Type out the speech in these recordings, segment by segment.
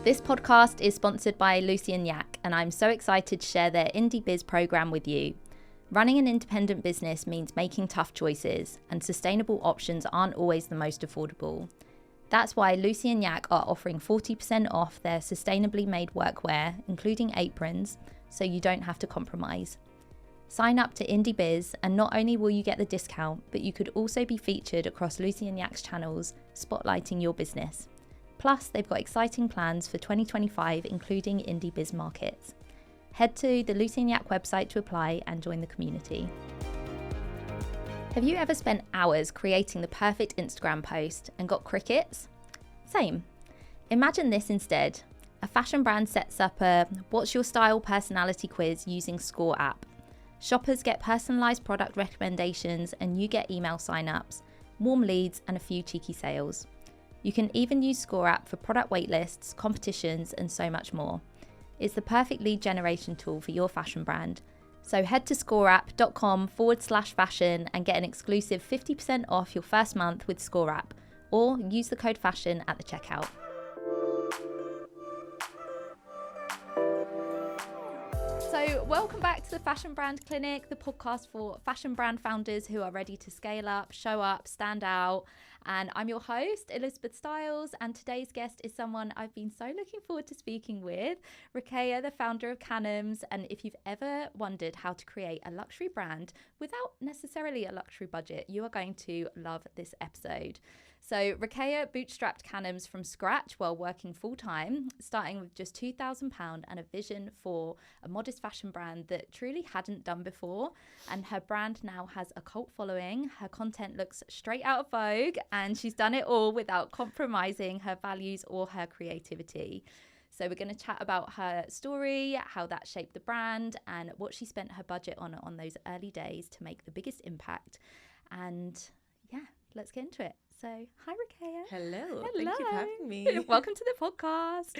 This podcast is sponsored by Lucy and Yak, and I'm so excited to share their Indie Biz program with you. Running an independent business means making tough choices, and sustainable options aren't always the most affordable. That's why Lucy and Yak are offering 40% off their sustainably made workwear, including aprons, so you don't have to compromise. Sign up to Indie Biz, and not only will you get the discount, but you could also be featured across Lucy and Yak's channels, spotlighting your business. Plus, they've got exciting plans for 2025, including Indie Biz markets. Head to the Lucy and Yak website to apply and join the community. Have you ever spent hours creating the perfect Instagram post and got crickets? Same. Imagine this instead. A fashion brand sets up a What's Your Style personality quiz using Score app. Shoppers get personalised product recommendations and you get email sign-ups, warm leads and a few cheeky sales. You can even use Score app for product waitlists, competitions and so much more. It's the perfect lead generation tool for your fashion brand. So head to scoreapp.com/fashion and get an exclusive 50% off your first month with Score app, or use the code FASHION at the checkout. So welcome back to the Fashion Brand Clinic, the podcast for fashion brand founders who are ready to scale up, show up, stand out. And I'm your host, Elizabeth Stiles, and today's guest is someone I've been so looking forward to speaking with, Rokeya, the founder of Khanum. And if you've ever wondered how to create a luxury brand without necessarily a luxury budget, you are going to love this episode. So Rokeya bootstrapped Khanum from scratch while working full-time, starting with just £2,000 and a vision for a modest fashion brand that truly hadn't done before. And her brand now has a cult following, her content looks straight out of Vogue, and she's done it all without compromising her values or her creativity. So we're going to chat about her story, how that shaped the brand, and what she spent her budget on those early days to make the biggest impact. And yeah, let's get into it. So, hi, Rokeya. Hello. Thank you for having me. Welcome to the podcast.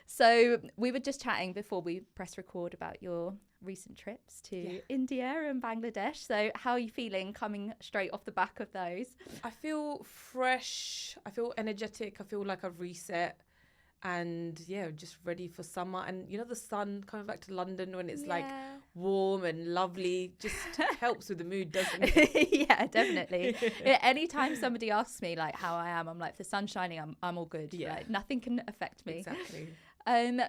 So, we were just chatting before we press record about your recent trips to India and Bangladesh. So, how are you feeling coming straight off the back of those? I feel fresh. I feel energetic. I feel like I've reset. And yeah, just ready for summer. And you know, the sun coming back to London when it's like warm and lovely just helps with the mood, doesn't it? Yeah, definitely. Anytime somebody asks me like how I am, I'm like, if the sun's shining, I'm all good. Yeah. Like, nothing can affect me. Exactly.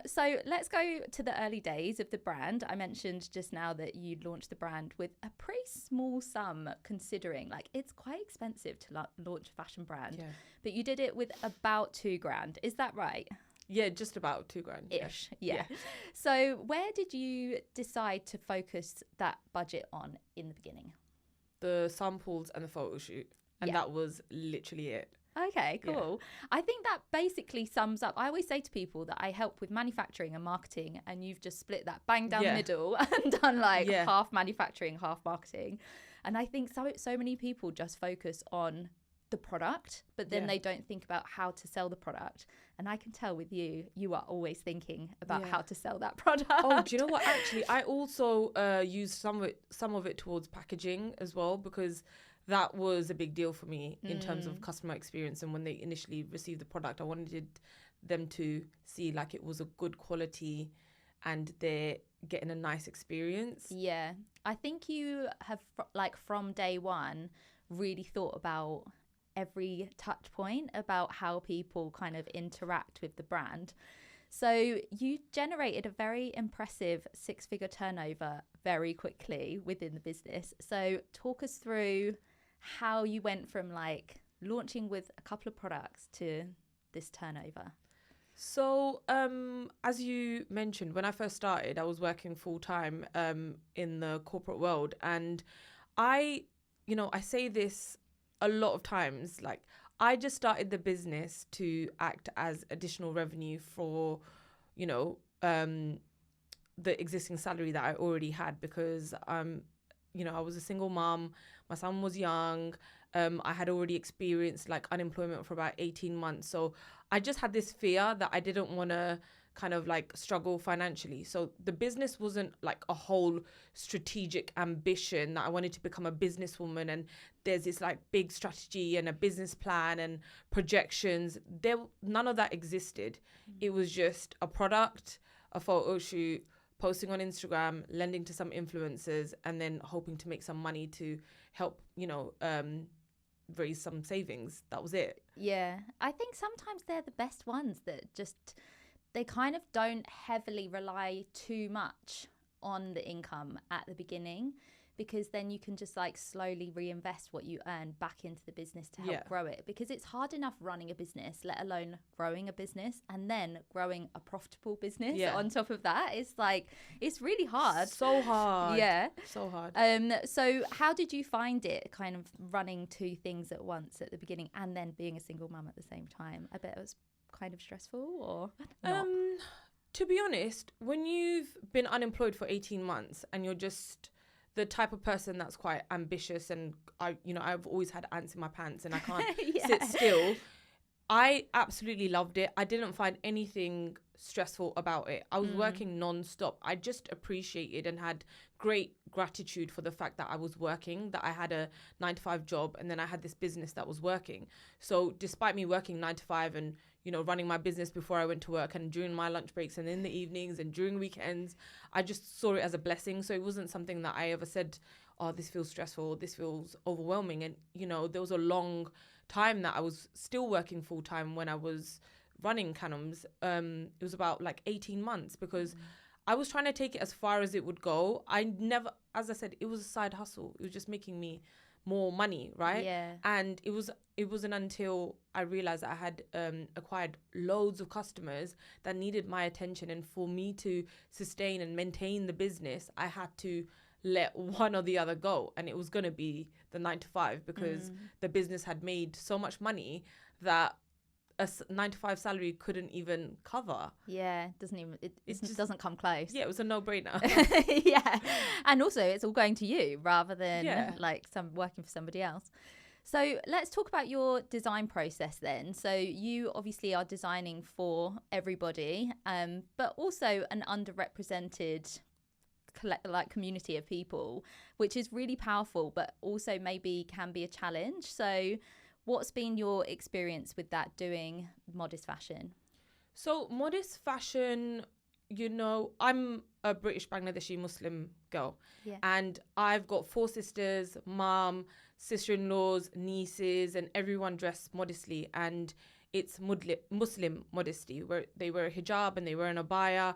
So let's go to the early days of the brand. I mentioned just now that you launched the brand with a pretty small sum, considering like it's quite expensive to launch a fashion brand, but you did it with about £2,000. Is that right? Yeah, just about £2,000 ish. Yeah. So where did you decide to focus that budget on in the beginning? The samples and the photo shoot, and that was literally it. Okay, cool. Yeah. I think that basically sums up. I always say to people that I help with manufacturing and marketing, and you've just split that bang down the middle and done like half manufacturing, half marketing. And I think so many people just focus on the product, but then they don't think about how to sell the product. And I can tell with you, you are always thinking about how to sell that product. Oh, do you know what? Actually, I also use some of it towards packaging as well, because that was a big deal for me in terms of customer experience. And when they initially received the product, I wanted them to see like it was a good quality and they're getting a nice experience. Yeah. I think you have like from day one really thought about every touch point about how people kind of interact with the brand. So you generated a very impressive 6-figure turnover very quickly within the business. So talk us through how you went from like launching with a couple of products to this turnover. So as you mentioned, when I first started, I was working full time in the corporate world. And I say this a lot of times, like I just started the business to act as additional revenue for, the existing salary that I already had, because I was a single mom. My son was young. I had already experienced like unemployment for about 18 months. So I just had this fear that I didn't want to kind of like struggle financially. So the business wasn't like a whole strategic ambition that I wanted to become a businesswoman and there's this like big strategy and a business plan and projections. None of that existed. It was just a product, a photo shoot, posting on Instagram, lending to some influencers, and then hoping to make some money to help, raise some savings. That was it. Yeah. I think sometimes they're the best ones that just, they kind of don't heavily rely too much on the income at the beginning, because then you can just like slowly reinvest what you earn back into the business to help grow it, because it's hard enough running a business, let alone growing a business and then growing a profitable business on top of that. It's like, it's really hard. So hard. Yeah. So hard. So how did you find it kind of running two things at once at the beginning and then being a single mum at the same time? I bet it was kind of stressful, or not? To be honest, when you've been unemployed for 18 months and you're just the type of person that's quite ambitious, and I've always had ants in my pants and I can't sit still. I absolutely loved it. I didn't find anything stressful about it. I was working non-stop. I just appreciated and had great gratitude for the fact that I was working, that I had a 9-to-5 job, and then I had this business that was working. So despite me working 9 to 5 and running my business before I went to work and during my lunch breaks and in the evenings and during weekends, I just saw it as a blessing. So it wasn't something that I ever said, oh, this feels stressful, this feels overwhelming. And, there was a long time that I was still working full time when I was running Khanum's. It was about like 18 months because I was trying to take it as far as it would go. I never, as I said, it was a side hustle. It was just making me more money, right? Yeah. And it wasn't until I realized that I had acquired loads of customers that needed my attention, and for me to sustain and maintain the business, I had to let one or the other go, and it was going to be the 9 to 5 because the business had made so much money that a 9 to 5 salary couldn't even cover. Yeah, it just doesn't come close. Yeah, it was a no-brainer. Yeah, and also it's all going to you rather than like working for somebody else. So let's talk about your design process then. So you obviously are designing for everybody, but also an underrepresented community of people, which is really powerful, but also maybe can be a challenge. So what's been your experience with that, doing modest fashion? So modest fashion, I'm a British Bangladeshi Muslim girl. Yeah. And I've got 4 sisters, mum, sister-in-laws, nieces, and everyone dressed modestly. And it's Muslim modesty, where they wear a hijab and they wear an abaya.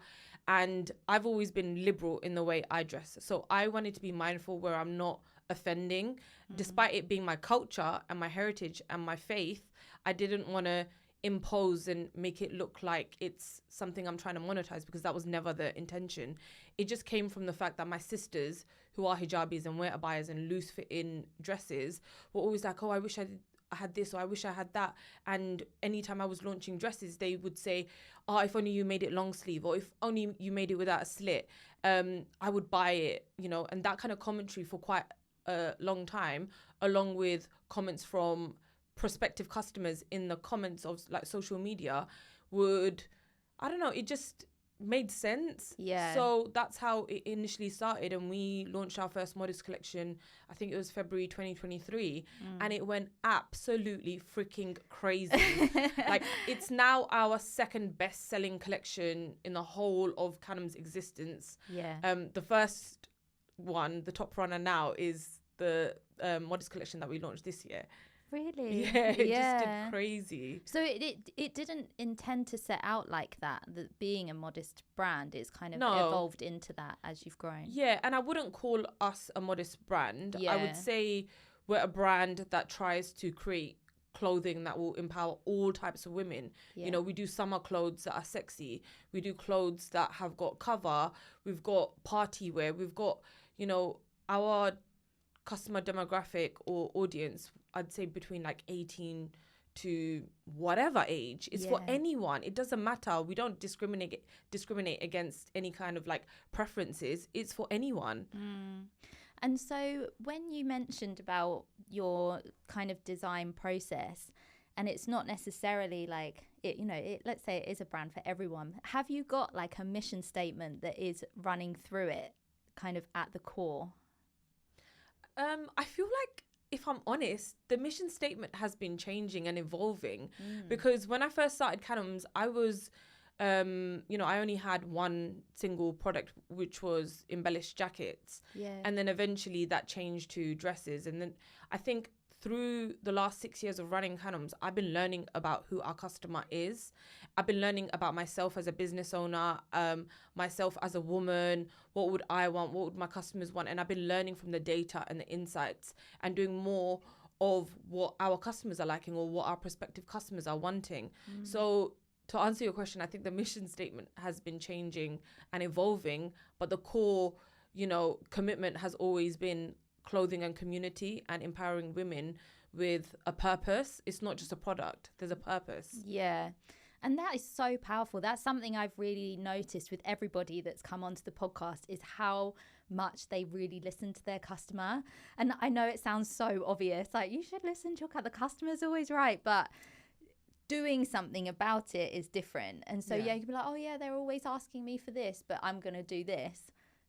And I've always been liberal in the way I dress. So I wanted to be mindful where I'm not offending. Despite it being my culture and my heritage and my faith, I didn't want to impose and make it look like it's something I'm trying to monetize, because that was never the intention. It just came from the fact that my sisters, who are hijabis and wear abayas and loose fit-in dresses, were always like, oh, I wish I had this, or I wish I had that. And anytime I was launching dresses, they would say, oh, if only you made it long sleeve, or if only you made it without a slit, I would buy it, and that kind of commentary for quite a long time, along with comments from prospective customers in the comments of like social media, it just made sense. Yeah. So that's how it initially started, and we launched our first modest collection, I think it was February 2023, and it went absolutely freaking crazy. Like, it's now our second best-selling collection in the whole of Khanum's existence. Yeah. The first one, the top runner now, is the modest collection that we launched this year. Really? Yeah, it just did crazy. So it didn't intend to set out like that being a modest brand is kind of evolved into that as you've grown. Yeah, and I wouldn't call us a modest brand. Yeah. I would say we're a brand that tries to create clothing that will empower all types of women. Yeah. We do summer clothes that are sexy. We do clothes that have got cover. We've got party wear. We've got, our customer demographic or audience, I'd say between like 18 to whatever age. It's for anyone. It doesn't matter. We don't discriminate against any kind of like preferences. It's for anyone. And so when you mentioned about your kind of design process, and it's not necessarily like it, let's say it is a brand for everyone. Have you got like a mission statement that is running through it kind of at the core? I feel like, if I'm honest, the mission statement has been changing and evolving, because when I first started Khanum's, I was, I only had one single product, which was embellished jackets. Yeah. And then eventually that changed to dresses. And then I think through the last 6 years of running Khanum's, I've been learning about who our customer is. I've been learning about myself as a business owner, myself as a woman. What would I want? What would my customers want? And I've been learning from the data and the insights and doing more of what our customers are liking or what our prospective customers are wanting. So to answer your question, I think the mission statement has been changing and evolving, but the core, commitment has always been clothing and community and empowering women with a purpose. It's not just a product, there's a purpose. Yeah. And that is so powerful. That's something I've really noticed with everybody that's come onto the podcast, is how much they really listen to their customer. And I know it sounds so obvious, like you should listen to your customer, the customer's always right, but doing something about it is different. And so you can be like, oh yeah, they're always asking me for this, but I'm going to do this.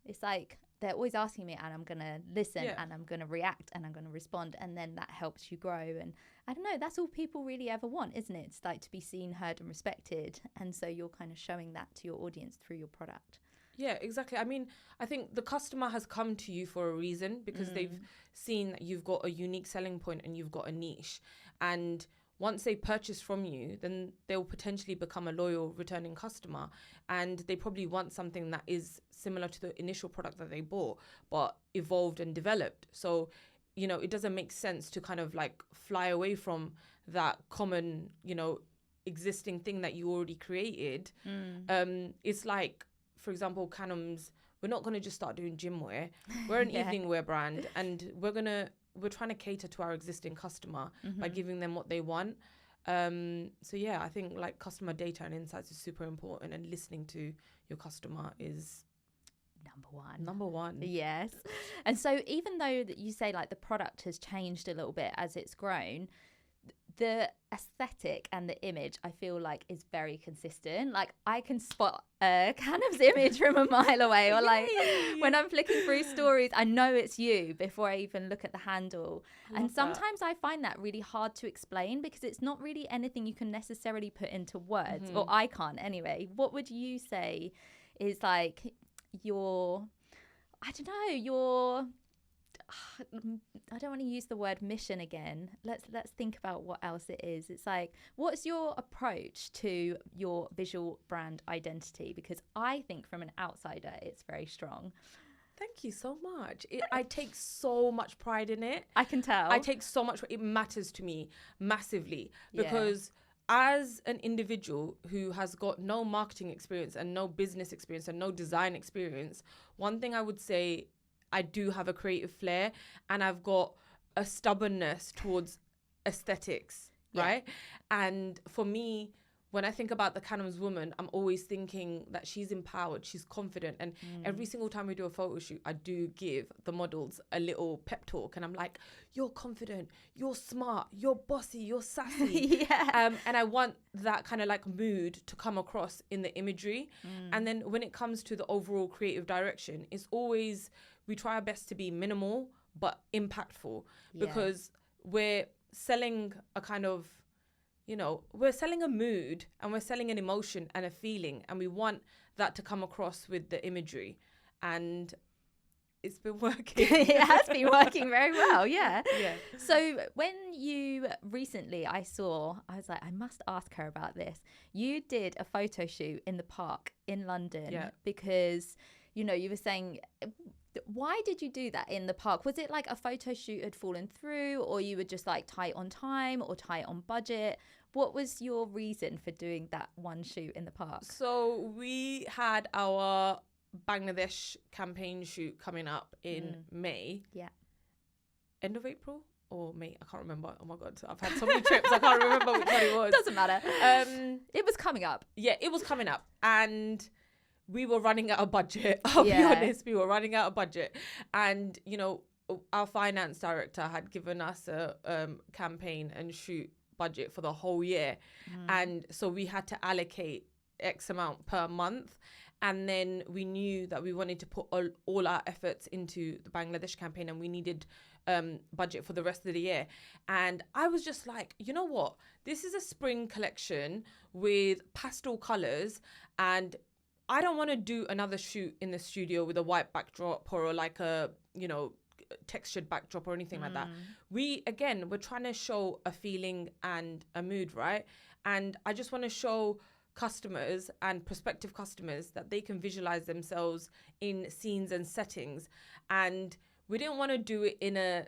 It's like, they're always asking me and I'm going to listen and I'm going to react and I'm going to respond. And then that helps you grow. And I don't know, that's all people really ever want, isn't it? It's like to be seen, heard and respected. And so you're kind of showing that to your audience through your product. Yeah, exactly. I mean, I think the customer has come to you for a reason, because they've seen that you've got a unique selling point and you've got a niche. And once they purchase from you, then they'll potentially become a loyal returning customer, and they probably want something that is similar to the initial product that they bought, but evolved and developed. So, it doesn't make sense to kind of like fly away from that common, existing thing that you already created. It's like, for example, Khanum's, we're not going to just start doing gym wear. We're an evening wear brand, and we're trying to cater to our existing customer by giving them what they want. So yeah, I think like customer data and insights is super important, and listening to your customer is number one. Yes. And so even though that you say like the product has changed a little bit as it's grown, the aesthetic and the image, I feel like, is very consistent. Like I can spot Khanum's image from a mile away, or like when I'm flicking through stories, I know it's you before I even look at the handle. And sometimes I find that really hard to explain, because it's not really anything you can necessarily put into words, or I can't anyway. What would you say is like your, I don't want to use the word mission again. Let's think about what else it is. It's like, what's your approach to your visual brand identity? Because I think from an outsider, it's very strong. Thank you so much. I take so much pride in it. I can tell. I take so much. It matters to me massively, because as an individual who has got no marketing experience and no business experience and no design experience, one thing I would say, I do have a creative flair, and I've got a stubbornness towards aesthetics, right? And for me, when I think about the Khanum's woman, I'm always thinking that she's empowered, she's confident. And every single time we do a photo shoot, I do give the models a little pep talk. And I'm like, you're confident, you're smart, you're bossy, you're sassy. And I want that kind of like mood to come across in the imagery. And then when it comes to the overall creative direction, it's always, we try our best to be minimal, but impactful, because we're selling a kind of, we're selling a mood, and we're selling an emotion and a feeling, and we want that to come across with the imagery. And it's been working. It has been working very well, yeah. So when you recently, I was like, I must ask her about this. You did a photo shoot in the park in London because, you were saying, why did you do that in the park? Was it like a photo shoot had fallen through, or you were just like tight on time or tight on budget? What was your reason for doing that one shoot in the park? So we had our Bangladesh campaign shoot coming up in May. End of April or May? I can't remember. Oh my God. I've had so many trips. I can't remember which one it was. Doesn't matter. It was coming up. Yeah, it was coming up. And we were running out of budget. I'll be honest. We were running out of budget. And, our finance director had given us a campaign and shoot budget for the whole year. And so we had to allocate X amount per month. And then we knew that we wanted to put all our efforts into the Bangladesh campaign, and we needed budget for the rest of the year. And I was just like, you know what? This is a spring collection with pastel colors, and I don't want to do another shoot in the studio with a white backdrop or like a, textured backdrop or anything like that. We're trying to show a feeling and a mood, right? And I just want to show customers and prospective customers that they can visualize themselves in scenes and settings. And we didn't want to do it in a,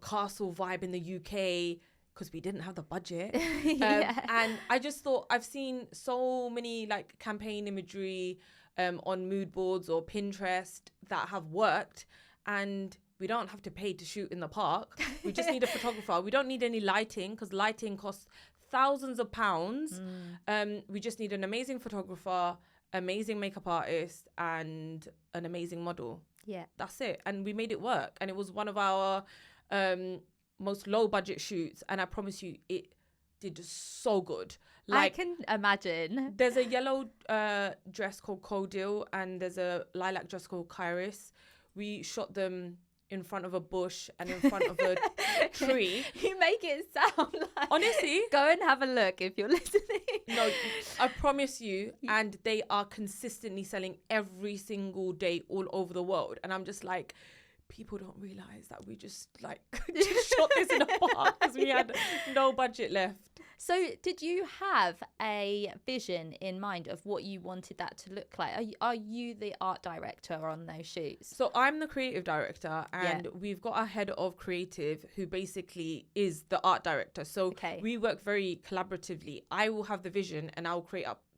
castle vibe in the UK because we didn't have the budget. And I just thought, I've seen so many like campaign imagery on mood boards or Pinterest that have worked, and we don't have to pay to shoot in the park. We just need a photographer. We don't need any lighting because lighting costs thousands of pounds. We just need an amazing photographer, amazing makeup artist, and an amazing model. Yeah. That's it. And we made it work. And it was one of our most low budget shoots. And I promise you, it did so good. Like, I can imagine. There's a yellow dress called Codil, and there's a lilac dress called Kairis. We shot them in front of a bush and in front of a tree. You make it sound like... Honestly. Go and have a look if you're listening. No, I promise you. And they are consistently selling every single day all over the world. And I'm just like, people don't realize that we just like shot this in a park because we had no budget left. So did you have a vision in mind of what you wanted that to look like? Are you the art director on those shoots? So I'm the creative director, and we've got a head of creative who basically is the art director. So we work very collaboratively. I will have the vision and I'll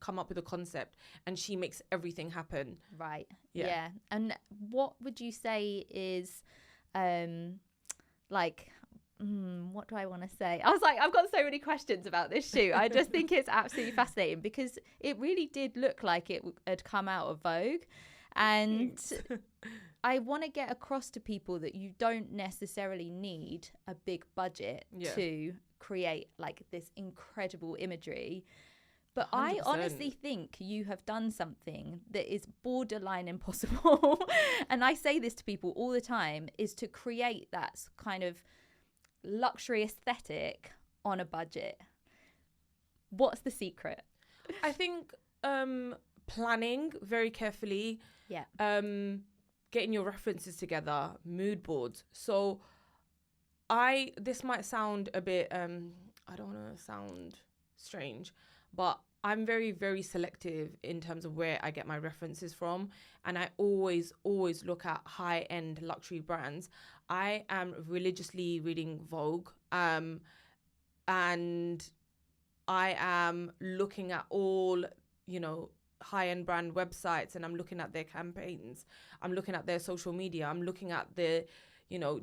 come up with a concept, and she makes everything happen. Right. Yeah. And what would you say is what do I want to say? I was like, I've got so many questions about this shoot. I just think it's absolutely fascinating because it really did look like it had come out of Vogue. And I want to get across to people that you don't necessarily need a big budget to create like this incredible imagery. But 100%. I honestly think you have done something that is borderline impossible. And I say this to people all the time, is to create that kind of luxury aesthetic on a budget. What's the secret? I think planning very carefully. Yeah. Getting your references together, mood boards. So this might sound a bit I don't want to sound strange, but I'm very, very selective in terms of where I get my references from. And I always look at high-end luxury brands. I am religiously reading Vogue. And I am looking at all, high-end brand websites, and I'm looking at their campaigns. I'm looking at their social media. I'm looking at the,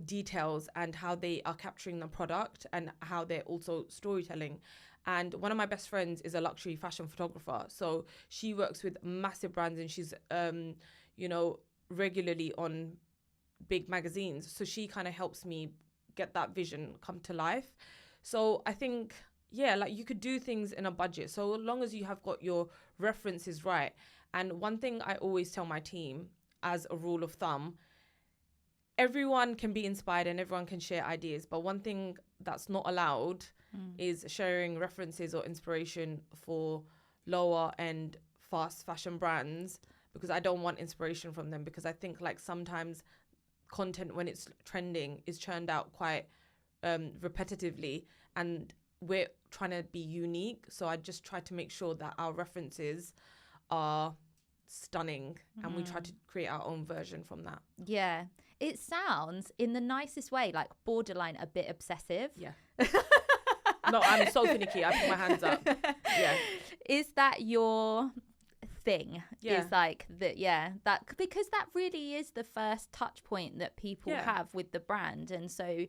details and how they are capturing the product and how they're also storytelling. And one of my best friends is a luxury fashion photographer. So she works with massive brands, and she's, regularly on big magazines. So she kind of helps me get that vision come to life. So I think, you could do things in a budget, so long as you have got your references right. And one thing I always tell my team as a rule of thumb, everyone can be inspired and everyone can share ideas. But one thing that's not allowed is sharing references or inspiration for lower end fast fashion brands, because I don't want inspiration from them, because I think like sometimes content when it's trending is churned out quite repetitively, and we're trying to be unique. So I just try to make sure that our references are stunning and we try to create our own version from that. Yeah. It sounds in the nicest way, like borderline a bit obsessive. Yeah. No, I'm so finicky. I put my hands up. Yeah. Is that your thing? Yeah. Is like that? Yeah. That, because that really is the first touch point that people have with the brand. And so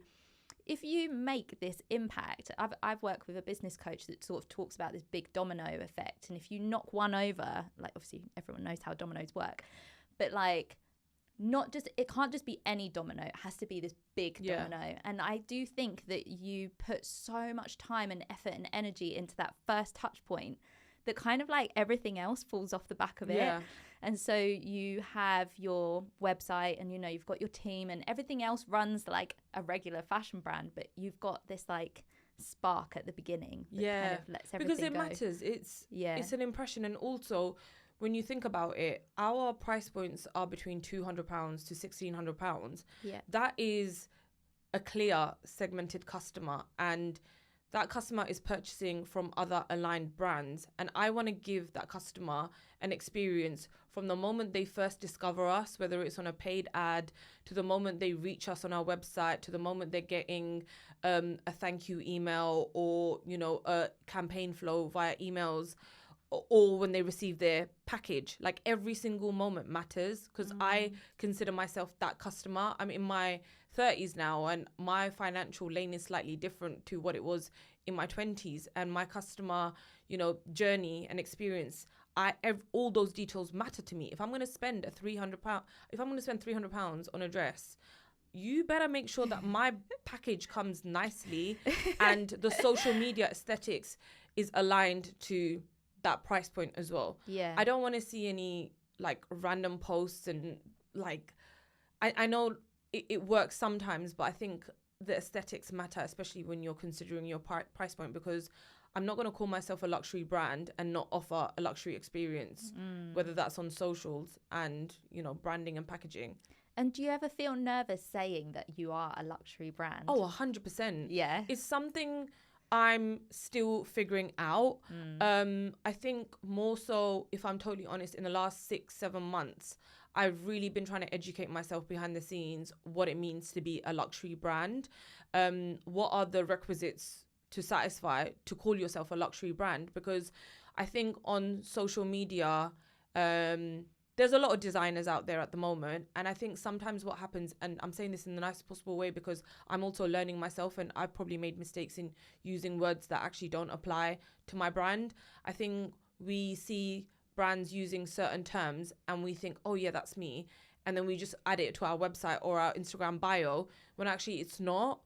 if you make this impact, I've worked with a business coach that sort of talks about this big domino effect. And if you knock one over, like obviously everyone knows how dominoes work, but like it can't just be any domino. It has to be this big domino. And I do think that you put so much time and effort and energy into that first touch point that kind of like everything else falls off the back of it. And so you have your website and, you know, you've got your team and everything else runs like a regular fashion brand, but you've got this like spark at the beginning that kind of lets everything because it go. matters. It's an impression. And also, when you think about it, our price points are between £200 to £1,600. That is a clear segmented customer, and that customer is purchasing from other aligned brands. And I want to give that customer an experience from the moment they first discover us, whether it's on a paid ad, to the moment they reach us on our website, to the moment they're getting a thank you email, or, you know, a campaign flow via emails, or when they receive their package. Like, every single moment matters, because I consider myself that customer. I'm in my 30s now, and my financial lane is slightly different to what it was in my 20s. And my customer, you know, journey and experience, all those details matter to me. If I'm going to spend £300 on a dress, you better make sure that my package comes nicely and the social media aesthetics is aligned to that price point as well. I don't want to see any like random posts and like, I know it works sometimes, but I think the aesthetics matter, especially when you're considering your price point, because I'm not going to call myself a luxury brand and not offer a luxury experience, whether that's on socials and, you know, branding and packaging. And do you ever feel nervous saying that you are a luxury brand? Oh, 100%. Yeah. It's something I'm still figuring out. I think more so, if I'm totally honest, in the last 6-7 months, I've really been trying to educate myself behind the scenes what it means to be a luxury brand. What are the requisites to satisfy to call yourself a luxury brand? Because I think on social media, there's a lot of designers out there at the moment. And I think sometimes what happens, and I'm saying this in the nicest possible way because I'm also learning myself, and I've probably made mistakes in using words that actually don't apply to my brand. I think we see brands using certain terms and we think, oh yeah, that's me. And then we just add it to our website or our Instagram bio, when actually it's not.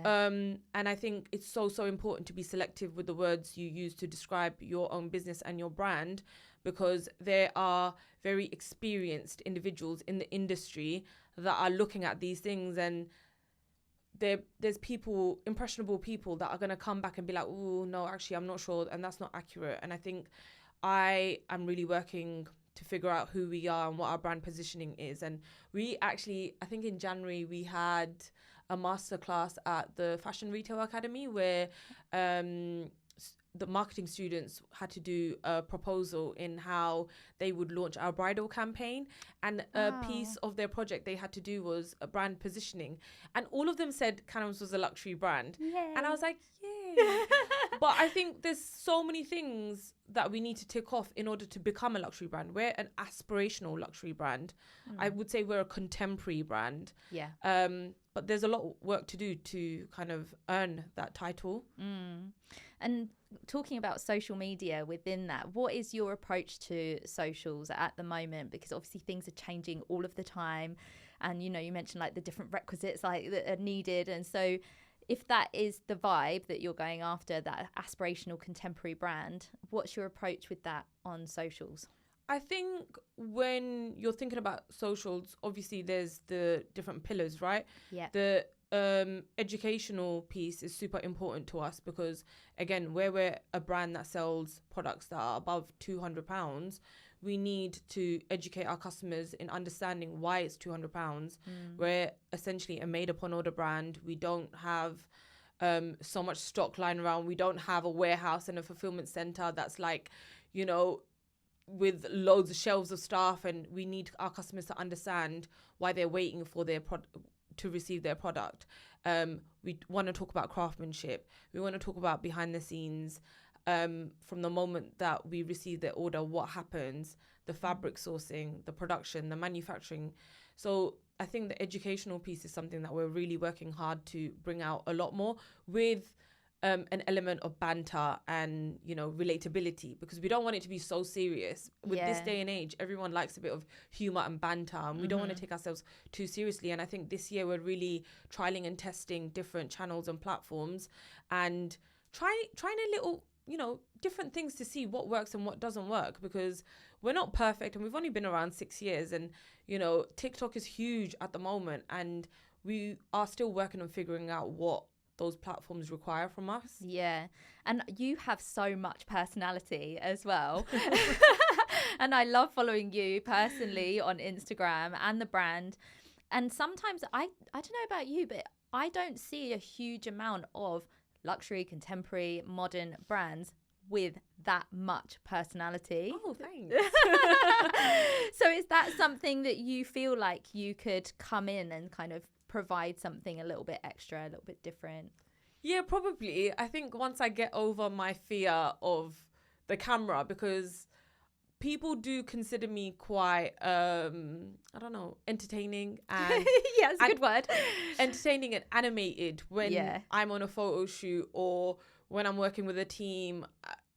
And I think it's so important to be selective with the words you use to describe your own business and your brand, because there are very experienced individuals in the industry that are looking at these things, and there's people, impressionable people, that are going to come back and be like, oh no, actually I'm not sure, and that's not accurate. And I think I am really working to figure out who we are and what our brand positioning is. And we actually, I think in January, we had a masterclass at the Fashion Retail Academy where the marketing students had to do a proposal in how they would launch our bridal campaign. And a piece of their project they had to do was a brand positioning. And all of them said Khanum's was a luxury brand. Yay. And I was like, yay. But I think there's so many things that we need to tick off in order to become a luxury brand. We're an aspirational luxury brand. I would say we're a contemporary brand. But there's a lot of work to do to kind of earn that title. And talking about social media within that, what is your approach to socials at the moment? Because obviously things are changing all of the time. And, you know, you mentioned like the different requisites like that are needed. And so if that is the vibe that you're going after, that aspirational contemporary brand, what's your approach with that on socials? I think when you're thinking about socials, obviously there's the different pillars, right? Yeah. The educational piece is super important to us because, again, where we're a brand that sells products that are above £200, we need to educate our customers in understanding why it's £200. We're essentially a made-up-on-order brand. We don't have so much stock lying around. We don't have a warehouse and a fulfillment center that's like, you know, with loads of shelves of staff, and we need our customers to understand why they're waiting for their to receive their product. We want to talk about craftsmanship. We want to talk about behind the scenes, from the moment that we receive their order, what happens, the fabric sourcing, the production, the manufacturing. So I think the educational piece is something that we're really working hard to bring out a lot more with an element of banter and, you know, relatability, because we don't want it to be so serious. With this day and age, everyone likes a bit of humor and banter, and we don't want to take ourselves too seriously. And I think this year we're really trialing and testing different channels and platforms and trying a little, you know, different things to see what works and what doesn't work, because we're not perfect and we've only been around 6 years, and, you know, TikTok is huge at the moment, and we are still working on figuring out what those platforms require from us. Yeah. And you have so much personality as well. And I love following you personally on Instagram and the brand. And sometimes I don't know about you, but I don't see a huge amount of luxury, contemporary, modern brands with that much personality. Oh, thanks. So is that something that you feel like you could come in and kind of provide something a little bit extra, a little bit different? Yeah, probably. I think once I get over my fear of the camera, because people do consider me quite, I don't know, entertaining and yeah, it's a good word. Entertaining and animated when I'm on a photo shoot or when I'm working with a team.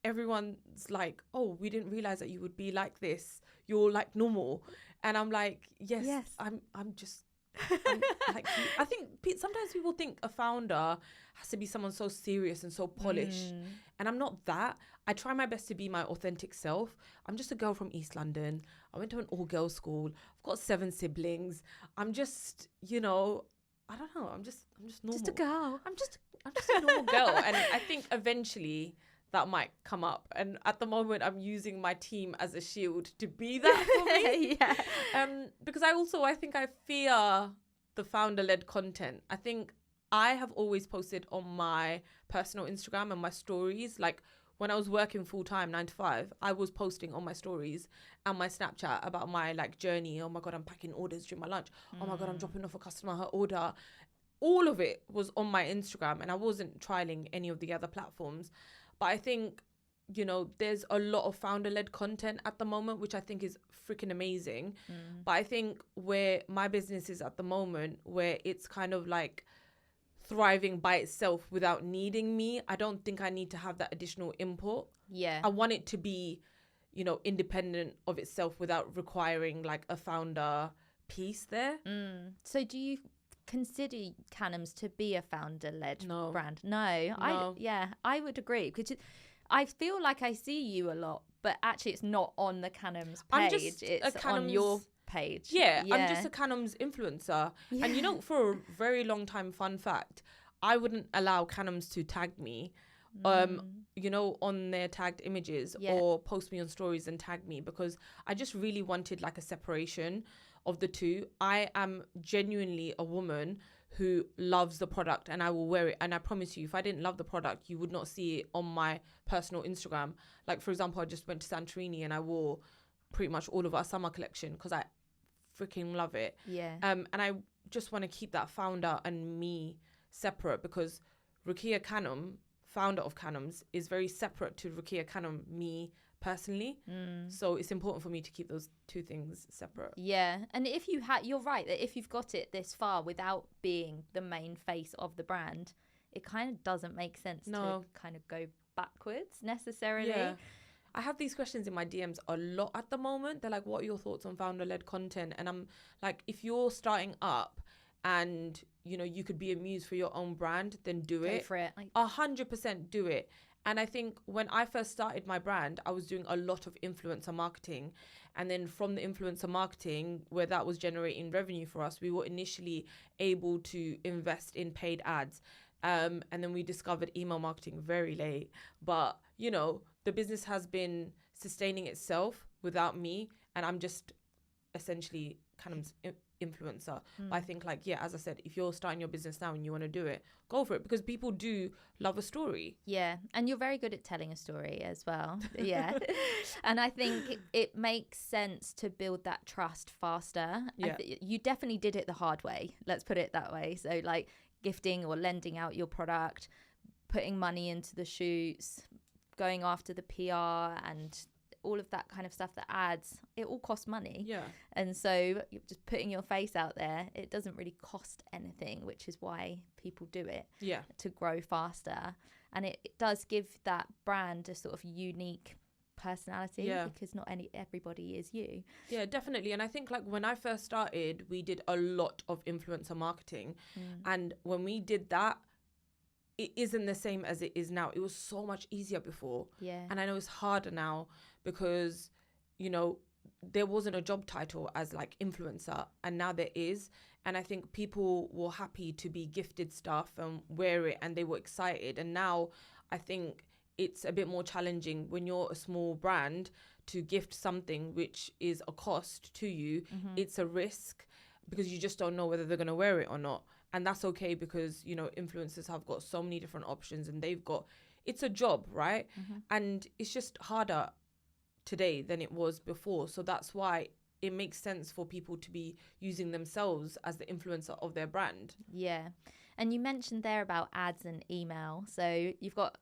Everyone's like, oh, we didn't realize that you would be like this. You're like normal. And I'm like, yes. I'm just like, I think sometimes people think a founder has to be someone so serious and so polished, and I'm not that. I try my best to be my authentic self. I'm just a girl from East London. I went to an all-girls school. I've got 7 siblings. I'm just, you know, I don't know. I'm just normal. Just a girl. I'm just a normal girl, and I think eventually that might come up. And at the moment, I'm using my team as a shield to be that for me. Because I think I fear the founder-led content. I think I have always posted on my personal Instagram and my stories. Like when I was working full-time, 9 to 5, I was posting on my stories and my Snapchat about my like journey. Oh my God, I'm packing orders during my lunch. Oh my God, I'm dropping off a customer her order. All of it was on my Instagram, and I wasn't trialing any of the other platforms. But I think, you know, there's a lot of founder-led content at the moment, which I think is freaking amazing. But I think where my business is at the moment, where it's kind of like thriving by itself without needing me, I don't think I need to have that additional input. Yeah. I want it to be, you know, independent of itself without requiring like a founder piece there. So do you consider Khanum's to be a founder-led brand? No. I would agree, because I feel like I see you a lot, but actually it's not on the Khanum's page. It's on your page. Yeah, I'm just a Khanum's influencer. Yeah. And you know, for a very long time, fun fact, I wouldn't allow Khanum's to tag me, you know, on their tagged images or post me on stories and tag me, because I just really wanted like a separation of the two. I am genuinely a woman who loves the product and I will wear it. And I promise you, if I didn't love the product, you would not see it on my personal Instagram. Like, for example, I just went to Santorini and I wore pretty much all of our summer collection because I freaking love it. Yeah. And I just want to keep that founder and me separate, because Rokeya Khanum, founder of Khanum's, is very separate to Rokeya Khanum, me personally. So it's important for me to keep those two things separate. Yeah. And if you you're right that if you've got it this far without being the main face of the brand, it kind of doesn't make sense to kind of go backwards necessarily. Yeah. I have these questions in my DMs a lot at the moment. They're like, what are your thoughts on founder-led content? And I'm like, if you're starting up and, you know, you could be a muse for your own brand, then do it. Go for it. 100% do it. And I think when I first started my brand, I was doing a lot of influencer marketing. And then from the influencer marketing, where that was generating revenue for us, we were initially able to invest in paid ads. And then we discovered email marketing very late. But, you know, the business has been sustaining itself without me. And I'm just essentially kind of influencer. But I think, like, yeah, as I said, if you're starting your business now and you want to do it, go for it, because people do love a story. Yeah. And you're very good at telling a story as well. Yeah. And I think it makes sense to build that trust faster. Yeah. You definitely did it the hard way. Let's put it that way. So like gifting or lending out your product, putting money into the shoots, going after the PR and all of that kind of stuff, the ads, it all costs money. Yeah. And so you're just putting your face out there, it doesn't really cost anything, which is why people do it. Yeah. To grow faster. And it does give that brand a sort of unique personality, because not everybody is you. Yeah, definitely. And I think like when I first started, we did a lot of influencer marketing. And when we did that, it isn't the same as it is now. It was so much easier before. Yeah. And I know it's harder now because, you know, there wasn't a job title as like influencer, and now there is. And I think people were happy to be gifted stuff and wear it, and they were excited. And now I think it's a bit more challenging when you're a small brand to gift something which is a cost to you. It's a risk because you just don't know whether they're going to wear it or not. And that's okay because, you know, influencers have got so many different options, and it's a job, right? And it's just harder today than it was before. So that's why it makes sense for people to be using themselves as the influencer of their brand. Yeah. And you mentioned there about ads and email. So you've got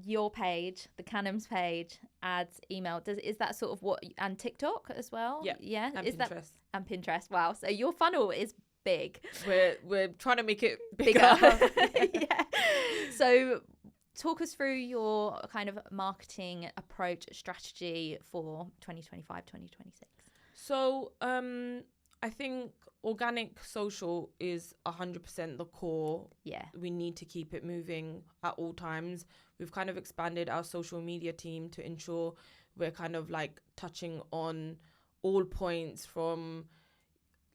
your page, the Khanum's page, ads, email. Is that sort of what, and TikTok as well? Yeah. And Pinterest. And Pinterest. Wow. So your funnel is big. We're trying to make it bigger. Yeah. So talk us through your kind of marketing approach strategy for 2025, 2026. So I think organic social is 100% the core. Yeah. We need to keep it moving at all times. We've kind of expanded our social media team to ensure we're kind of like touching on all points from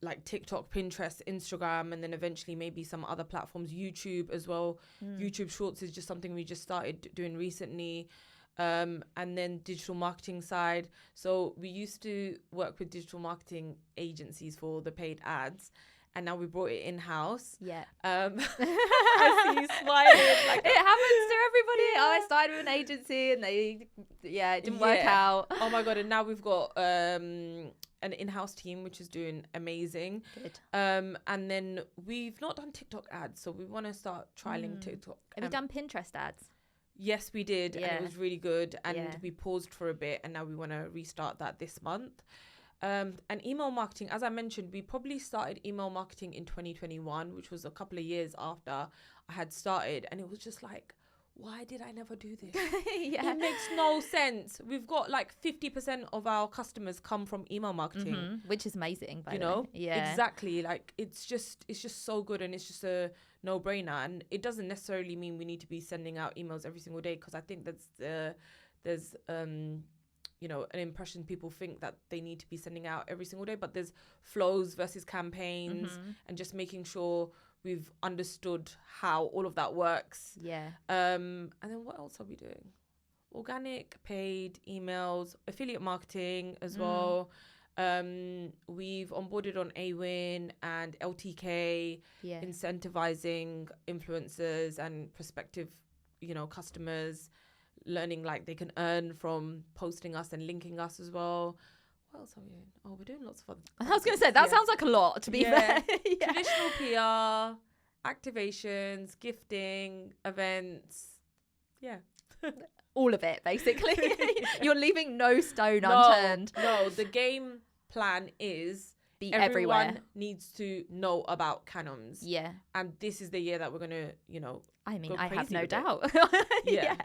like TikTok, Pinterest, Instagram, and then eventually maybe some other platforms, YouTube as well. YouTube Shorts is just something we just started doing recently. And then digital marketing side. So we used to work with digital marketing agencies for the paid ads, and now we brought it in-house. Yeah. I see you smiling. Like, it happens to everybody. I started with an agency and it didn't work out. Oh my God. And now we've got an in-house team, which is doing amazing. Good. And then we've not done TikTok ads, so we want to start trialing TikTok. Have you done Pinterest ads? Yes, we did. And it was really good. And we paused for a bit, and now we want to restart that this month. And email marketing, as I mentioned, we probably started email marketing in 2021, which was a couple of years after I had started. And it was just like, why did I never do this? It makes no sense. We've got like 50% of our customers come from email marketing, which is amazing, by you the know? way. Yeah, exactly. Like it's just so good, and it's just a no-brainer. And it doesn't necessarily mean we need to be sending out emails every single day, because I think there's you know, an impression people think that they need to be sending out every single day, but there's flows versus campaigns, and just making sure we've understood how all of that works. Yeah. And then what else are we doing? Organic, paid, emails, affiliate marketing as well. We've onboarded on AWIN and LTK, incentivizing influencers and prospective, you know, customers, learning like they can earn from posting us and linking us as well. What else are we doing? Oh, we're doing lots of other I was going to say, that sounds like a lot, to be fair. Traditional PR, activations, gifting, events. Yeah. All of it, basically. You're leaving no stone unturned. No, the game plan is be everyone everywhere. Needs to know about Khanum's. Yeah. And this is the year that we're going to, you know, I mean, I have no doubt. Yeah.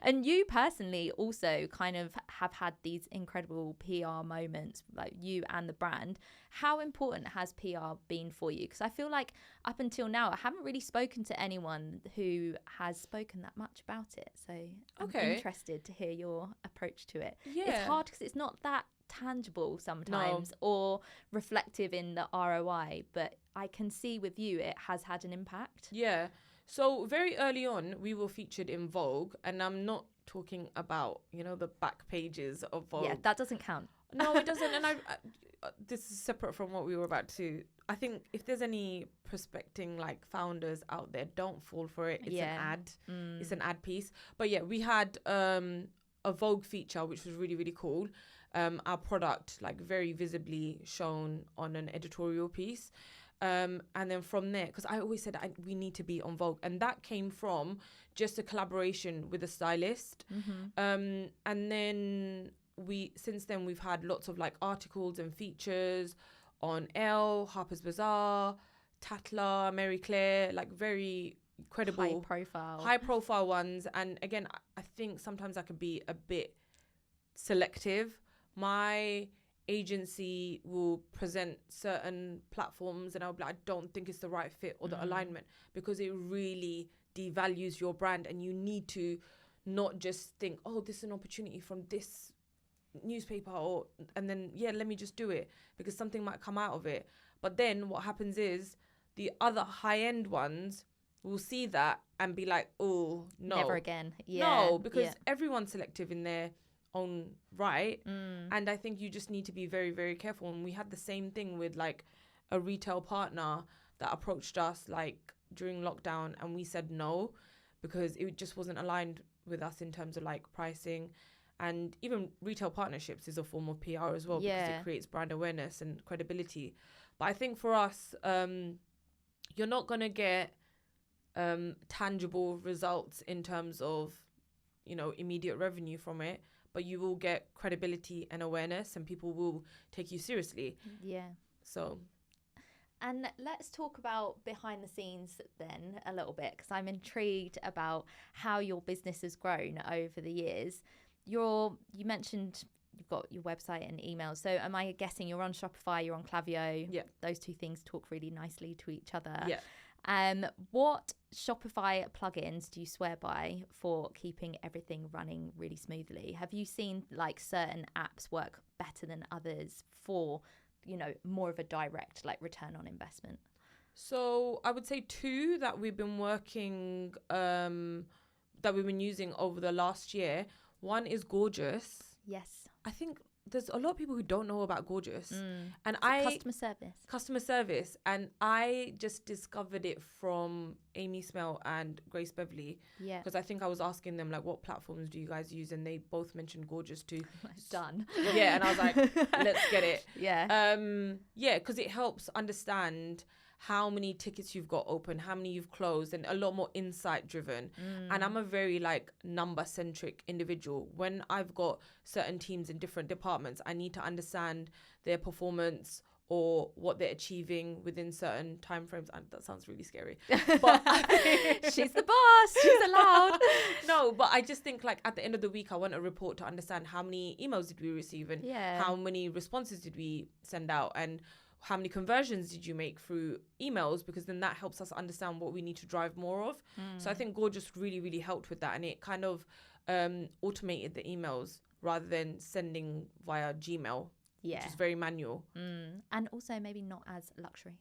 And you personally also kind of have had these incredible PR moments, like you and the brand. How important has PR been for you? Because I feel like up until now, I haven't really spoken to anyone who has spoken that much about it. So I'm interested to hear your approach to it. Yeah. It's hard because it's not that tangible sometimes or reflective in the ROI, but I can see with you it has had an impact. Yeah. So very early on, we were featured in Vogue, and I'm not talking about, you know, the back pages of Vogue. Yeah, that doesn't count. No, it doesn't. And I this is separate from what we were about to. I think if there's any prospecting like founders out there, don't fall for it. It's an ad. It's an ad piece. But yeah, we had a Vogue feature, which was really, really cool. Our product like very visibly shown on an editorial piece. And then from there, because I always said we need to be on Vogue, and that came from just a collaboration with a stylist. And then since then we've had lots of like articles and features on Elle, Harper's Bazaar, Tatler, Mary Claire, like very credible, high profile ones. And again, I think sometimes I could be a bit selective. My agency will present certain platforms and I'll be like, I don't think it's the right fit or the alignment, because it really devalues your brand, and you need to not just think, oh, this is an opportunity from this newspaper, and then let me just do it because something might come out of it. But then what happens is the other high-end ones will see that and be like, oh, no. Never again. Because everyone's selective in their own right. And I think you just need to be very, very careful. And we had the same thing with like a retail partner that approached us like during lockdown, and we said no because it just wasn't aligned with us in terms of like pricing. And even retail partnerships is a form of PR as well, because it creates brand awareness and credibility. But I think for us, you're not going to get tangible results in terms of, immediate revenue from it, but you will get credibility and awareness, and people will take you seriously. Yeah. So. And let's talk about behind the scenes then a little bit, because I'm intrigued about how your business has grown over the years. You mentioned you've got your website and emails. So am I guessing you're on Shopify, you're on Klaviyo? Yeah. Those two things talk really nicely to each other. Yeah. What Shopify plugins do you swear by for keeping everything running really smoothly? Have you seen like certain apps work better than others for, more of a direct like return on investment? So I would say two that we've been working, that we've been using over the last year. One is Gorgeous. Yes. I think there's a lot of people who don't know about Gorgeous. And customer service. And I just discovered it from Amy Smell and Grace Beverly. Yeah. Because I think I was asking them like, what platforms do you guys use? And they both mentioned Gorgeous too. Done. Yeah. And I was like, let's get it. Yeah. Because it helps understand how many tickets you've got open, how many you've closed, and a lot more insight driven. And I'm a very like number centric individual. When I've got certain teams in different departments, I need to understand their performance or what they're achieving within certain timeframes. And that sounds really scary. But she's the boss. She's allowed. No, but I just think like at the end of the week, I want a report to understand how many emails did we receive and how many responses did we send out, and how many conversions did you make through emails, because then that helps us understand what we need to drive more of. So I think Gorgeous really, really helped with that. And it kind of automated the emails rather than sending via Gmail, which is very manual. And also maybe not as luxury.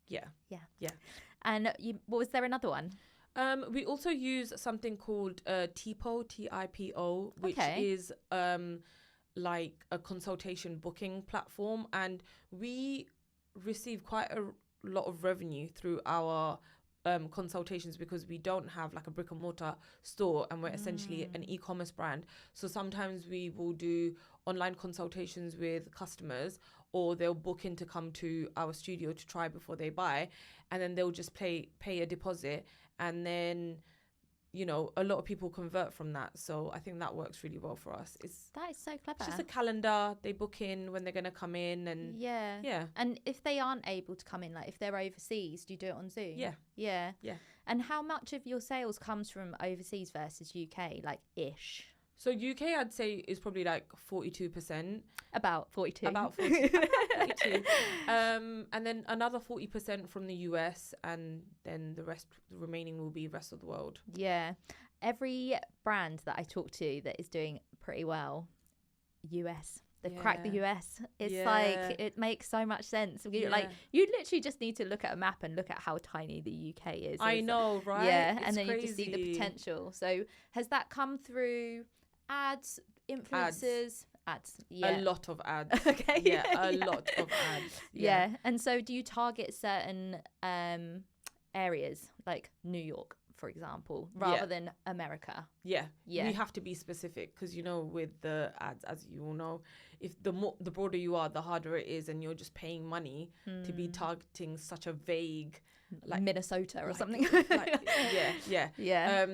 Yeah. And was there another one? We also use something called TIPO, TIPO, which is like a consultation booking platform. And we receive quite a lot of revenue through our consultations, because we don't have like a brick and mortar store, and we're essentially an e-commerce brand. So sometimes we will do online consultations with customers, or they'll book in to come to our studio to try before they buy, and then they'll just pay a deposit, and then a lot of people convert from that. So I think that works really well for us. That is so clever. It's just a calendar. They book in when they're going to come in. And yeah. And if they aren't able to come in, like if they're overseas, do you do it on Zoom? Yeah. And how much of your sales comes from overseas versus UK, like ish? So UK, I'd say, is probably like 42%. About 42. About 42. And then another 40% from the US, and then the remaining will be rest of the world. Yeah. Every brand that I talk to that is doing pretty well, US. They've cracked the US. It's like, it makes so much sense. Like, you literally just need to look at a map and look at how tiny the UK is. I know, right? Yeah. It's and then crazy. you just see the potential. So has that come through ads, influencers? Ads. A lot of ads. Okay. Yeah, a lot of ads. Yeah. And so do you target certain areas, like New York, for example, rather than America? Yeah. We have to be specific, because with the ads, as you all know, if the broader you are, the harder it is, and you're just paying money to be targeting such a vague, like Minnesota or something. Yeah.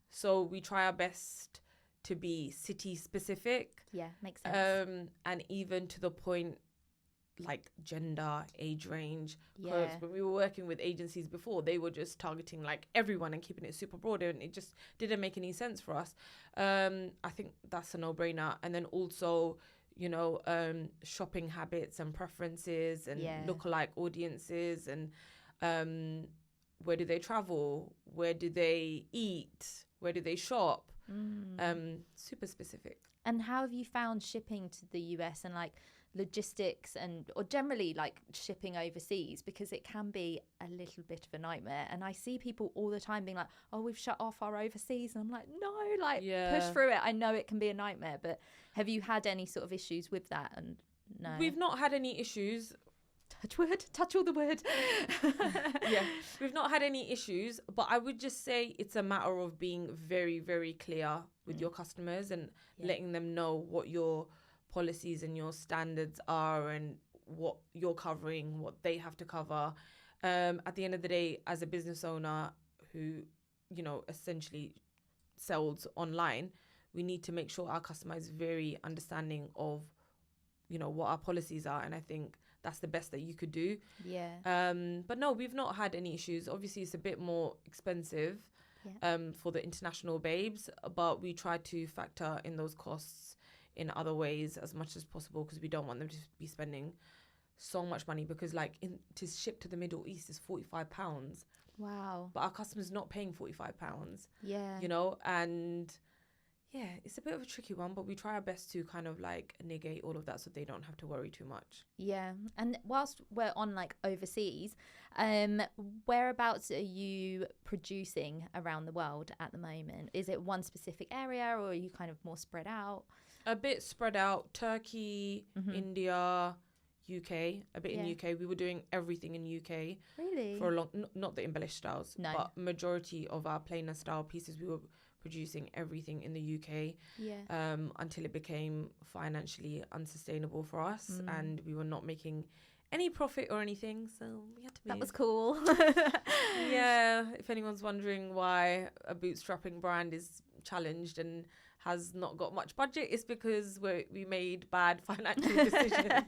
So we try our best to be city specific. Yeah, makes sense. And even to the point like gender, age range. Because Yeah. when we were working with agencies before, they were just targeting like everyone and keeping it super broad, and it just didn't make any sense for us. I think that's a no-brainer. And then also, you know, shopping habits and preferences and lookalike audiences, and where do they travel? Where do they eat? Where do they shop? Super specific. And how have you found shipping to the US and like logistics or generally like shipping overseas? Because it can be a little bit of a nightmare. And I see people all the time being like, oh, we've shut off our overseas. And I'm like, no, like push through it. I know it can be a nightmare, but have you had any sort of issues with that? And no, we've not had any issues. Touch all the wood. Yeah, we've not had any issues, but I would just say it's a matter of being very, very clear with your customers and letting them know what your policies and your standards are and what you're covering, what they have to cover. At the end of the day, as a business owner who, you know, essentially sells online, we need to make sure our customer is very understanding of, you know, what our policies are. And I think that's the best that you could do. Yeah. But no, we've not had any issues. Obviously, it's a bit more expensive for the international babes, but we try to factor in those costs in other ways as much as possible, because we don't want them to be spending so much money, because like to ship to the Middle East is £45. Wow. But our customers not paying £45. Yeah. You know, and yeah, it's a bit of a tricky one, but we try our best to kind of like negate all of that so they don't have to worry too much. Yeah. And whilst we're on like overseas, whereabouts are you producing around the world at the moment? Is it one specific area, or are you kind of more spread out? A bit spread out. Turkey, India, UK, a bit in UK. We were doing everything in UK. Really? For a long, not the embellished styles, No. but majority of our plainer style pieces, we were producing everything in the UK. Yeah. Until it became financially unsustainable for us, and we were not making any profit or anything, so we had to move. That was cool. Yeah, if anyone's wondering why a bootstrapping brand is challenged and has not got much budget, it's because we made bad financial decisions.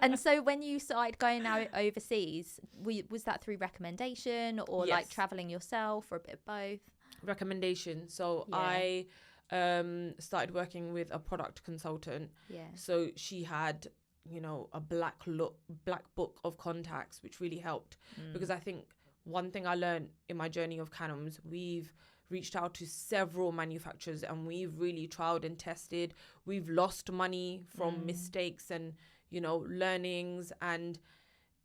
And so when you started going out overseas, was that through recommendation or like traveling yourself, or a bit of both? Recommendation. So I started working with a product consultant. Yeah. So she had, you know, a black book of contacts, which really helped. Because I think one thing I learned in my journey of Khanum's, we've reached out to several manufacturers and we've really trialed and tested. We've lost money from mistakes and, you know, learnings, and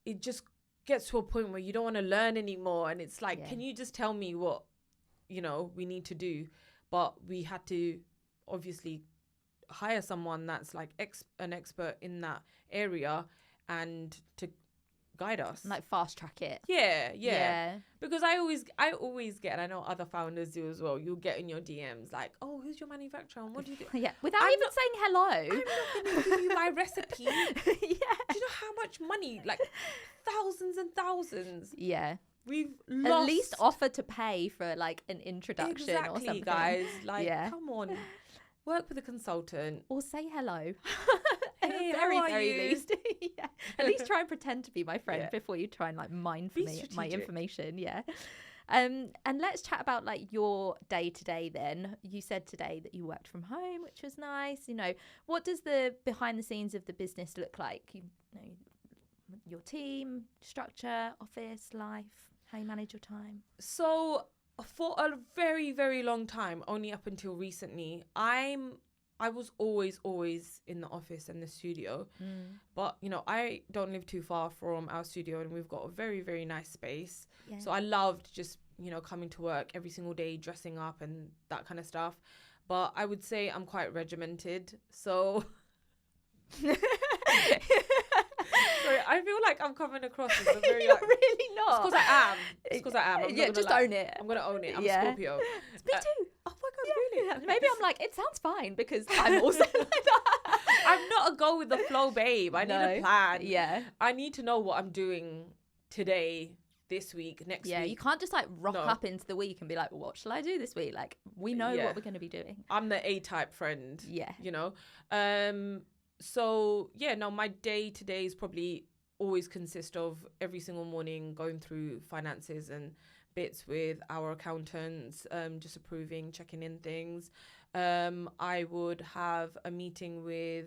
it just gets to a point where you don't want to learn anymore. And it's like, can you just tell me what, you know, we need to do? But we had to obviously hire someone that's like an expert in that area and to guide us, like fast track it. Yeah. Because I always get, and I know other founders do as well, you'll get in your DMs like, oh, who's your manufacturer and what do you do? Yeah, without even saying hello. I'm not going to give you my recipe. Do you know how much money? Like thousands and thousands. Yeah. We've lost. At least offer to pay for like an introduction or something. Guys. Like, come on. Work with a consultant. Or say hello. Hey, very, how are very you? least. Yeah. At least try and pretend to be my friend before you try and like mine for Be me my strategic. information. Yeah. And let's chat about like your day to day then. You said today that you worked from home, which was nice. You know, what does the behind the scenes of the business look like? You know, your team, structure, office, life, how you manage your time. So for a very, very long time, only up until recently, I was always in the office and the studio. But, you know, I don't live too far from our studio and we've got a very, very nice space. Yeah. So I loved just, you know, coming to work every single day, dressing up and that kind of stuff. But I would say I'm quite regimented. So sorry, I feel like I'm coming across as a very... You're really not. It's because I am. Yeah, just own it. I'm going to own it. I'm Scorpio. Me too. Oh my God, really? Yeah. Maybe I'm like, it sounds fine because I'm also like that. I'm not a go with the flow babe. I need a plan. Yeah. I need to know what I'm doing today this week, next Yeah, week. you can't just like rock No. up into the week and be like, well, what shall I do this week? Like, we know Yeah. what we're going to be doing. I'm the A-type friend. Yeah. You know? So, yeah, no, my day-to-days probably always consist of every single morning going through finances and bits with our accountants, just approving, checking in things. I would have a meeting with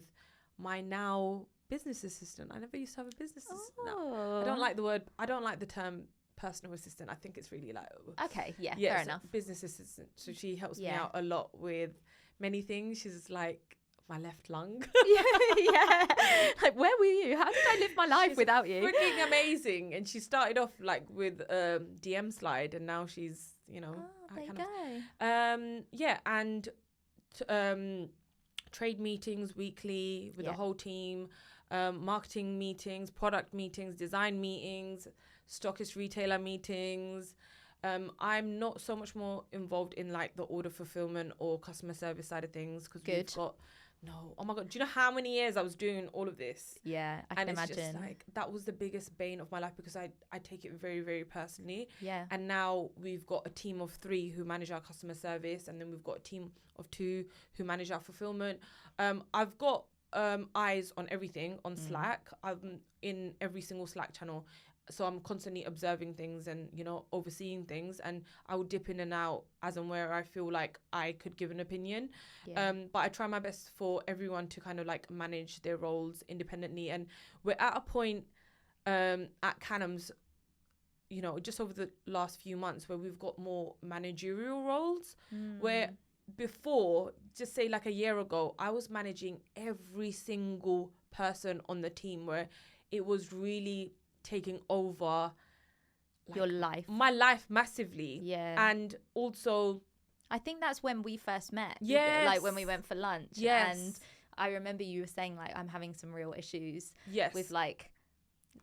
my now business assistant. I never used to have a business assistant now. I don't like the term personal assistant. I think it's really like... Okay, yeah, fair enough. Business assistant. So she helps me Yeah. out a lot with many things. She's like my left lung. yeah. Like, where were you? How did I live my life without you? Freaking amazing. And she started off like with DM slide, and now she's, you know... Oh, there you go. Yeah, and trade meetings weekly with the whole team, marketing meetings, product meetings, design meetings, stockist retailer meetings. I'm not so much more involved in like the order fulfillment or customer service side of things, because we've got... No, oh my God. Do you know how many years I was doing all of this? Yeah, I can imagine. Just like, that was the biggest bane of my life, because I take it very, very personally. Yeah. And now we've got a team of 3 who manage our customer service, and then we've got a team of 2 who manage our fulfillment. I've got eyes on everything on Slack. I'm in every single Slack channel. So I'm constantly observing things and, you know, overseeing things, and I will dip in and out as and where I feel like I could give an opinion. Yeah. But I try my best for everyone to kind of like manage their roles independently. And we're at a point at Khanum's, you know, just over the last few months, where we've got more managerial roles, where before, just say like a year ago, I was managing every single person on the team, where it was really taking over like, your life, my life massively. Yeah. And also, I think that's when we first met. Yes. Like when we went for lunch. Yes. And I remember you were saying like, I'm having some real issues yes, with like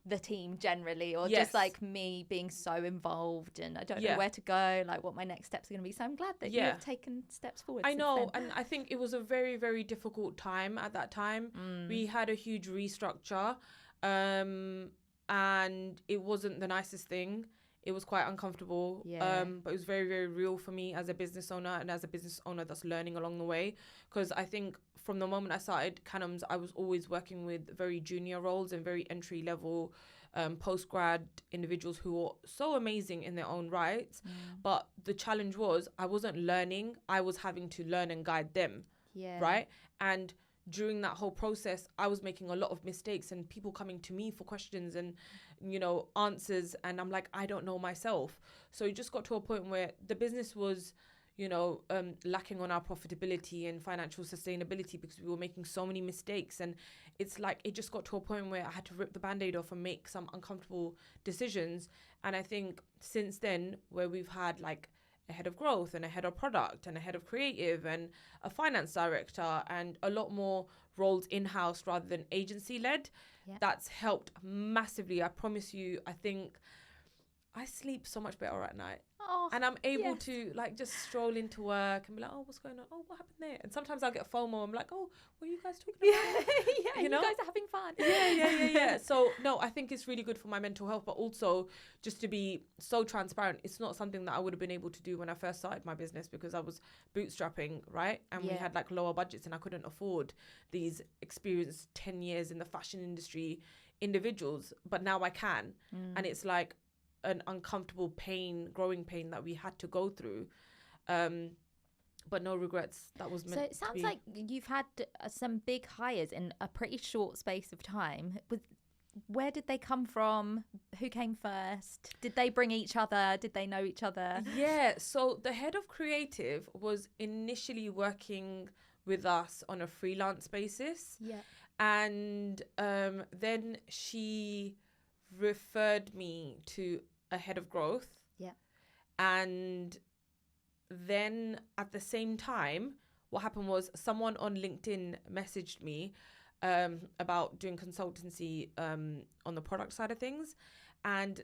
the team generally, or Yes. just like me being so involved and I don't know where to go, like what my next steps are going to be. So I'm glad that you have taken steps forward. I know. Then. And I think it was a very, very difficult time at that time. We had a huge restructure. And it wasn't the nicest thing. It was quite uncomfortable. But it was very, very real for me as a business owner, and as a business owner that's learning along the way. Because I think from the moment I started Khanum's, I was always working with very junior roles and very entry level post-grad individuals who were so amazing in their own rights. But the challenge was I wasn't learning. I was having to learn and guide them. Yeah. Right? And during that whole process, I was making a lot of mistakes, and people coming to me for questions and, you know, answers. And I'm like, I don't know myself. So it just got to a point where the business was, you know, lacking on our profitability and financial sustainability, because we were making so many mistakes. And it's like, it just got to a point where I had to rip the Band-Aid off and make some uncomfortable decisions. And I think since then, where we've had like a head of growth and a head of product and a head of creative and a finance director and a lot more roles in-house rather than agency led, that's helped massively. I promise you, I think I sleep so much better at night. Oh, and I'm able to like just stroll into work and be like, oh, what's going on? Oh, what happened there? And sometimes I'll get FOMO. I'm like, oh, what are you guys talking about? you know? You guys are having fun. Yeah. So no, I think it's really good for my mental health, but also just to be so transparent, it's not something that I would have been able to do when I first started my business, because I was bootstrapping, right? And we had like lower budgets, and I couldn't afford these experienced 10 years in the fashion industry individuals, but now I can. And it's like an uncomfortable pain, growing pain that we had to go through. But no regrets. That was meant to be. So it sounds like you've had some big hires in a pretty short space of time. Where did they come from? Who came first? Did they bring each other? Did they know each other? Yeah, so the head of creative was initially working with us on a freelance basis. Yeah. And then she referred me to a head of growth. Yeah. And then at the same time, what happened was someone on LinkedIn messaged me about doing consultancy on the product side of things, and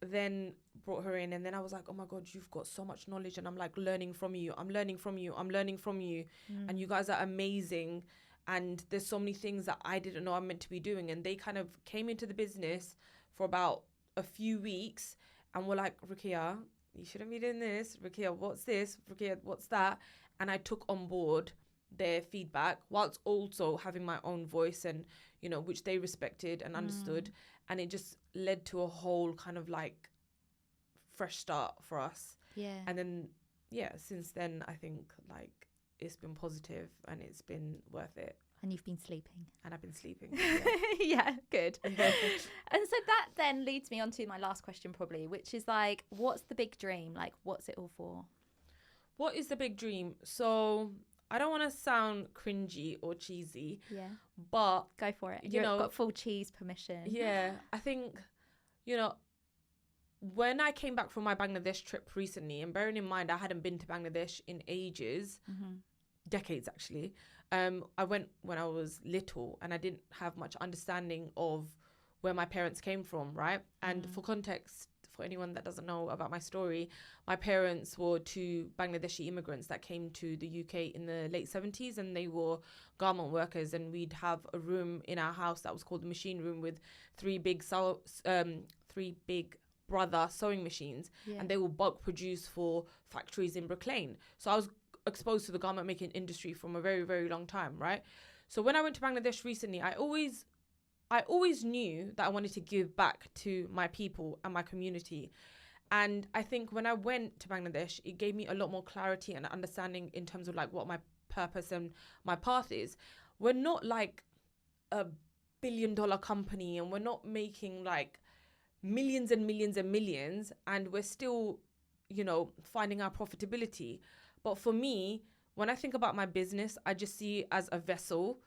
then brought her in. And then I was like, oh my God, you've got so much knowledge, and I'm like learning from you. I'm learning from you. And you guys are amazing. And there's so many things that I didn't know I'm meant to be doing. And they kind of came into the business for about a few weeks, and were like, Rokeya, you shouldn't be doing this. Rokeya, what's this? Rokeya, what's that? And I took on board their feedback whilst also having my own voice, and, you know, which they respected and understood. And it just led to a whole kind of like fresh start for us. Yeah. And then, since then, I think like it's been positive and it's been worth it. And you've been sleeping. And I've been sleeping. Yeah, good. And so that then leads me on to my last question probably, which is like, what's the big dream? Like, what's it all for? What is the big dream? So I don't want to sound cringy or cheesy. Yeah. But go for it. You've got full cheese permission. Yeah. I think, you know, when I came back from my Bangladesh trip recently, and bearing in mind I hadn't been to Bangladesh in ages, decades actually. I went when I was little and I didn't have much understanding of where my parents came from, right? And for context, for anyone that doesn't know about my story, my parents were two Bangladeshi immigrants that came to the UK in the late 70s, and they were garment workers, and we'd have a room in our house that was called the machine room with three big brother sewing machines, and they will bulk produce for factories in Brook Lane. So I was exposed to the garment making industry from a very, very long time, right? So when I went to Bangladesh recently, I always knew that I wanted to give back to my people and my community. And I think when I went to Bangladesh, it gave me a lot more clarity and understanding in terms of like what my purpose and my path is. We're not like a billion-dollar company, and we're not making like millions and millions and millions, and we're still, you know, finding our profitability. But for me, when I think about my business, I just see it as a vessel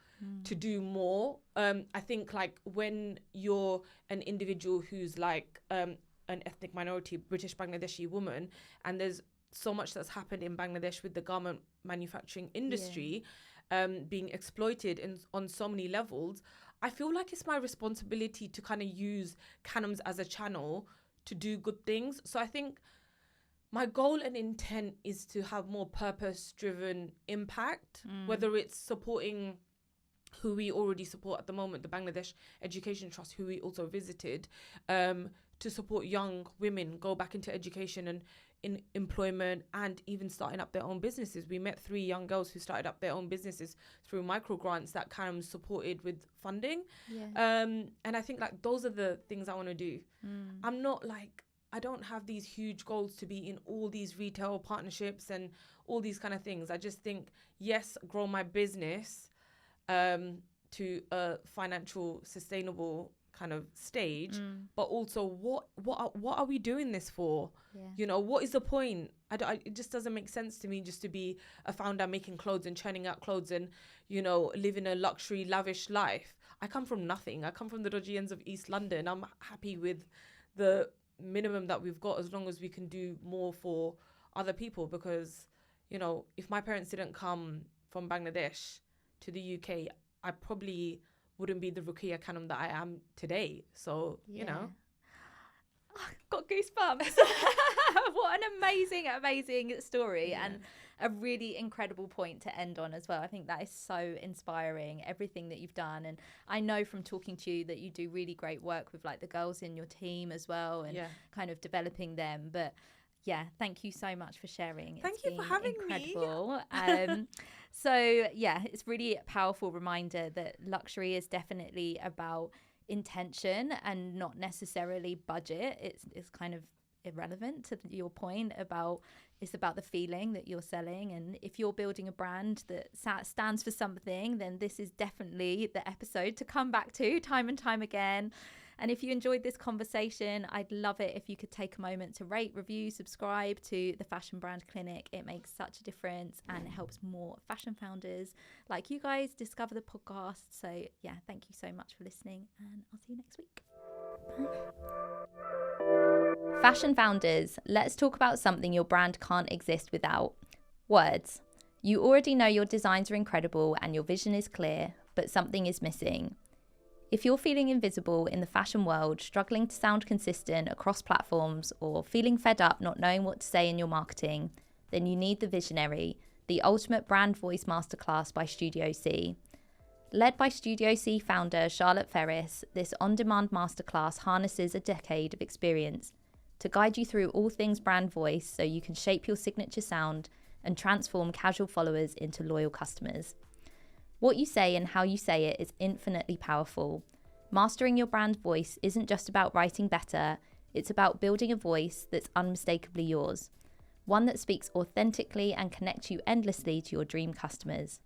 to do more. I think like when you're an individual who's like an ethnic minority, British Bangladeshi woman, and there's so much that's happened in Bangladesh with the garment manufacturing industry being exploited on so many levels, I feel like it's my responsibility to kind of use Khanum's as a channel to do good things. So I think my goal and intent is to have more purpose-driven impact, whether it's supporting who we already support at the moment, the Bangladesh Education Trust, who we also visited, to support young women go back into education and in employment, and even starting up their own businesses. We met 3 young girls who started up their own businesses through micro grants that Khanum supported with funding. And I think like those are the things I want to do. I'm not like, I don't have these huge goals to be in all these retail partnerships and all these kind of things. I just think, yes, grow my business to a financial sustainable kind of stage, but also what are we doing this for? You know, what is the point? It just doesn't make sense to me just to be a founder making clothes and churning out clothes and, you know, living a luxury lavish life. I come from nothing. I come from the dodgy ends of East London. I'm happy with the minimum that we've got, as long as we can do more for other people. Because, you know, if my parents didn't come from Bangladesh to the UK, I probably wouldn't be the Rokeya Khanum that I am today. So, you know. Oh, got goosebumps. What an amazing story, and a really incredible point to end on as well. I think that is so inspiring, everything that you've done. And I know from talking to you that you do really great work with like the girls in your team as well, and kind of developing them. But yeah, thank you so much for sharing. Thank you for having incredible. Me. So yeah, it's really a powerful reminder that luxury is definitely about intention and not necessarily budget. It's kind of irrelevant to your point about, it's about the feeling that you're selling. And if you're building a brand that stands for something, then this is definitely the episode to come back to time and time again. And if you enjoyed this conversation, I'd love it if you could take a moment to rate, review, subscribe to the Fashion Brand Clinic. It makes such a difference and it helps more fashion founders like you guys discover the podcast. So yeah, thank you so much for listening, and I'll see you next week. Bye. Fashion founders, let's talk about something your brand can't exist without: words. You already know your designs are incredible and your vision is clear, but something is missing. If you're feeling invisible in the fashion world, struggling to sound consistent across platforms, or feeling fed up not knowing what to say in your marketing, then you need The Visionary, the ultimate brand voice masterclass by Studio C. Led by Studio C founder Charlotte Ferris, this on-demand masterclass harnesses a decade of experience to guide you through all things brand voice so you can shape your signature sound and transform casual followers into loyal customers. What you say and how you say it is infinitely powerful. Mastering your brand voice isn't just about writing better, it's about building a voice that's unmistakably yours, one that speaks authentically and connects you endlessly to your dream customers.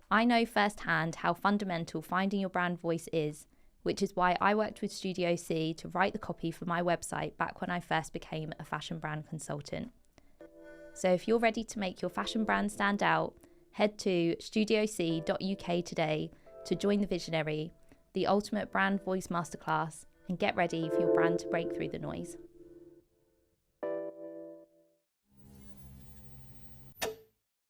I know firsthand how fundamental finding your brand voice is, which is why I worked with Studio C to write the copy for my website back when I first became a fashion brand consultant. So if you're ready to make your fashion brand stand out, head to studioc.uk today to join the Visionary, the ultimate brand voice masterclass, and get ready for your brand to break through the noise.